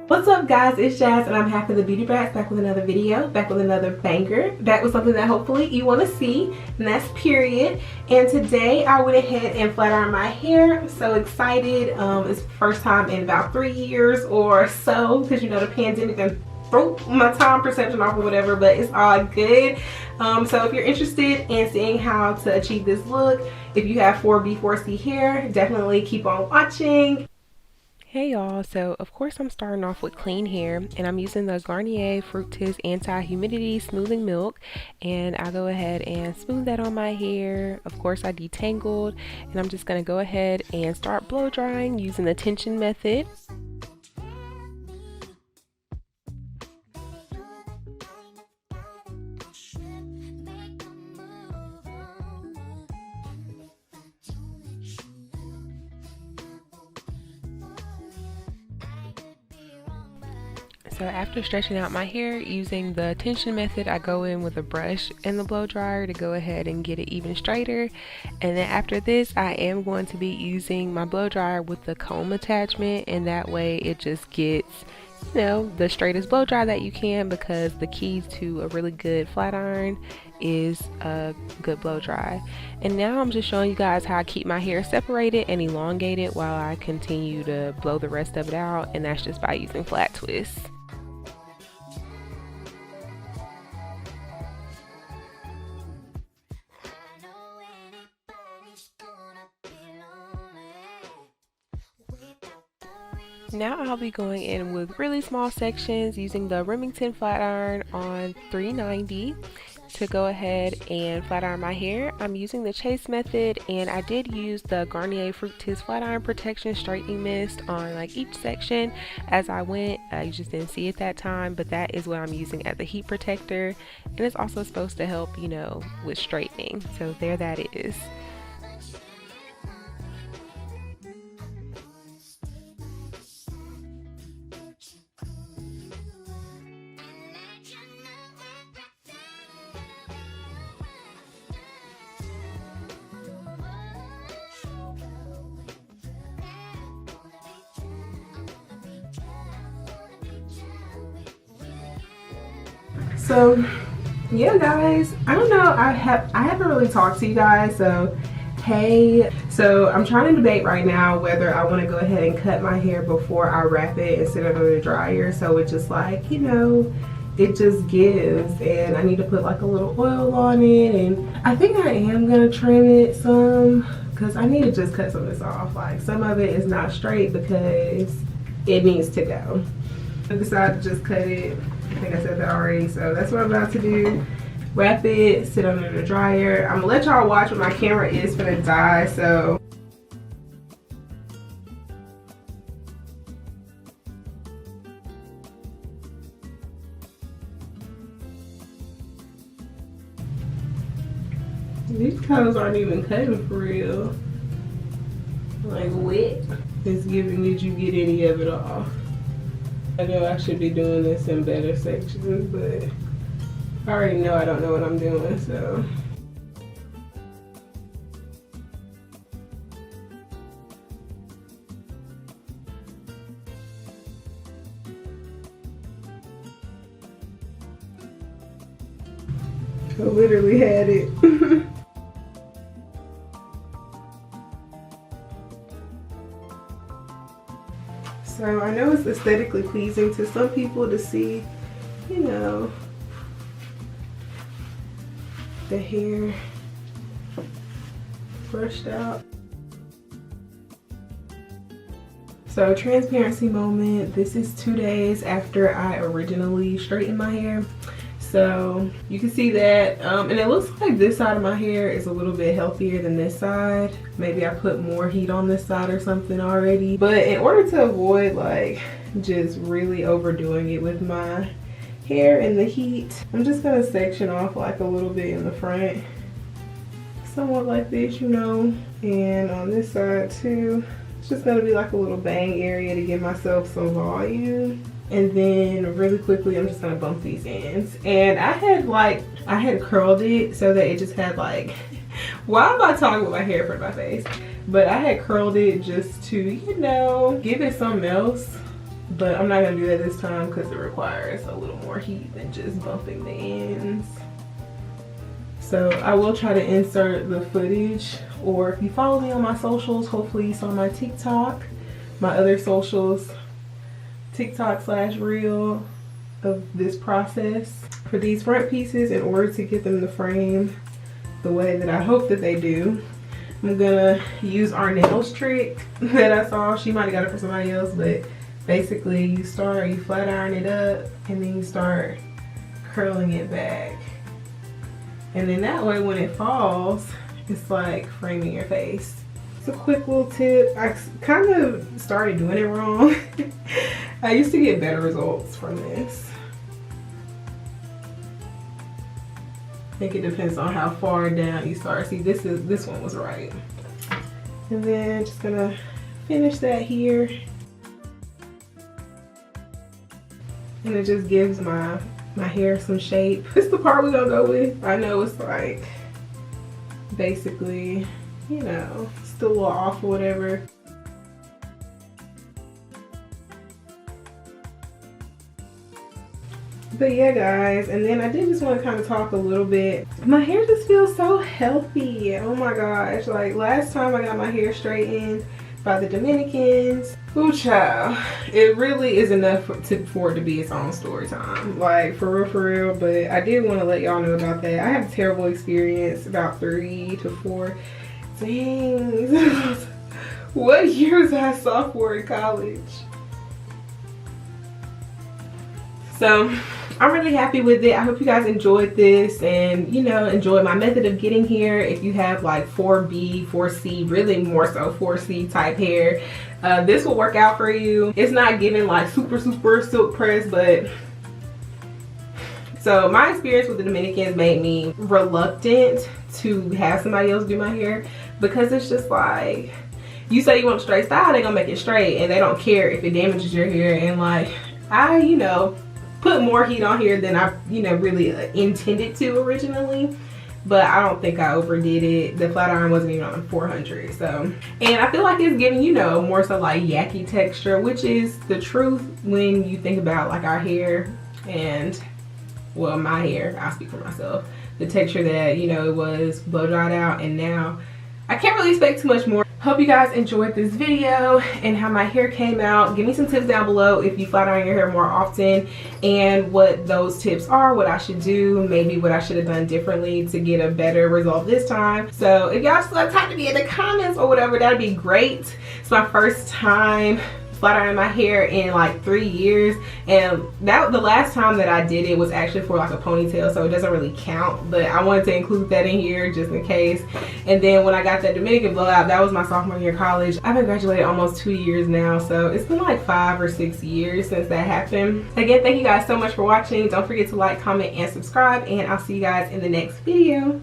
What's up guys, it's Jazz and I'm Happy the Beauty Brats, back with another video, back with another banger, back with something that hopefully you want to see, and that's period. And today I went ahead and flat ironed my hair. I'm so excited. It's the first time in about 3 years or so, because you know the pandemic and throw my time perception off or whatever, but it's all good. So if you're interested in seeing how to achieve this look, if you have 4B 4C hair, definitely keep on watching. Hey y'all, so of course I'm starting off with clean hair, and I'm using the Garnier Fructis Anti-Humidity Smoothing Milk, and I'll go ahead and smooth that on my hair. Of course I detangled, and I'm just going to go ahead and start blow drying using the tension method. So after stretching out my hair using the tension method, I go in with a brush and the blow dryer to go ahead and get it even straighter. And then after this, I am going to be using my blow dryer with the comb attachment, and that way it just gets, you know, the straightest blow dry that you can, because the key to a really good flat iron is a good blow dry. And now I'm just showing you guys how I keep my hair separated and elongated while I continue to blow the rest of it out, and that's just by using flat twists. Now I'll be going in with really small sections using the Remington flat iron on 390 to go ahead and flat iron my hair. I'm using the chase method, and I did use the Garnier Fructis flat iron protection straightening mist on like each section as I went. You just didn't see it that time, but that is what I'm using as a heat protector, and it's also supposed to help, you know, with straightening. So there that is. So yeah guys, I don't know, I haven't really talked to you guys, so hey. So I'm trying to debate right now whether I want to go ahead and cut my hair before I wrap it and sit under the dryer, so it just, like, you know, it just gives. And I need to put like a little oil on it, and I think I am gonna trim it some, because I need to just cut some of this off. Like, some of it is not straight because it needs to go. I decided to just cut it. I think I said that already, so that's what I'm about to do. Wrap it, sit under the dryer. I'm gonna let y'all watch when my camera is gonna die, so. These colors aren't even cutting for real. Like, wet. It's giving, did you get any of it off? I know I should be doing this in better sections, but I already know I don't know what I'm doing, so. I literally had it. So I know it's aesthetically pleasing to some people to see, you know, the hair brushed out. So transparency moment, this is 2 days after I originally straightened my hair. So you can see that, and it looks like this side of my hair is a little bit healthier than this side. Maybe I put more heat on this side or something already. But in order to avoid like just really overdoing it with my hair and the heat, I'm just gonna section off like a little bit in the front, somewhat like this, you know, and on this side too. It's just gonna be like a little bang area to give myself some volume. And then really quickly, I'm just gonna bump these ends. And I had curled it so that it just had like, why am I talking with my hair in front of my face? But I had curled it just to, you know, give it something else. But I'm not gonna do that this time because it requires a little more heat than just bumping the ends. So I will try to insert the footage, or if you follow me on my socials, hopefully you saw my TikTok, my other socials, TikTok/reel of this process for these front pieces in order to get them to frame the way that I hope that they do. I'm gonna use Arnell's trick that I saw. She might have got it for somebody else, but basically you flat iron it up and then you start curling it back. And then that way when it falls, it's like framing your face. It's a quick little tip. I kind of started doing it wrong. I used to get better results from this. I think it depends on how far down you start. See, this one was right. And then just gonna finish that here. And it just gives my hair some shape. This is the part we're gonna go with. I know it's like basically, you know, still a little off or whatever. But yeah, guys, and then I did just want to kind of talk a little bit. My hair just feels so healthy. Oh my gosh, like last time I got my hair straightened by the Dominicans, ooh child, it really is enough for it to be its own story time, like for real. But I did want to let y'all know about that. I had a terrible experience about 3 to 4, dang, what year was I sophomore in college? So I'm really happy with it. I hope you guys enjoyed this and, you know, enjoyed my method of getting here. If you have like 4B, 4C, really more so 4C type hair, this will work out for you. It's not giving like super silk press, but so my experience with the Dominicans made me reluctant to have somebody else do my hair, because it's just like, you say you want a straight style, they're gonna make it straight and they don't care if it damages your hair. And like, I, you know, put more heat on here than I, you know, really intended to originally, but I don't think I overdid it. The flat iron wasn't even on 400, so. And I feel like it's giving, you know, more so like yucky texture, which is the truth when you think about like our hair and, well, my hair, I'll speak for myself. The texture that, you know, it was blow dried out, and now I can't really expect too much more. Hope you guys enjoyed this video and how my hair came out. Give me some tips down below if you flat iron your hair more often, and what those tips are, what I should do, maybe what I should have done differently to get a better result this time. So if y'all still have time to be in the comments or whatever, that'd be great. It's my first time flat ironing my hair in like 3 years, and that the last time that I did it was actually for like a ponytail, so it doesn't really count, but I wanted to include that in here just in case. And then when I got that Dominican blowout, that was my sophomore year of college. I've been graduated almost 2 years now, so it's been like 5 or 6 years since that happened. Again, thank you guys so much for watching. Don't forget to like, comment, and subscribe, and I'll see you guys in the next video.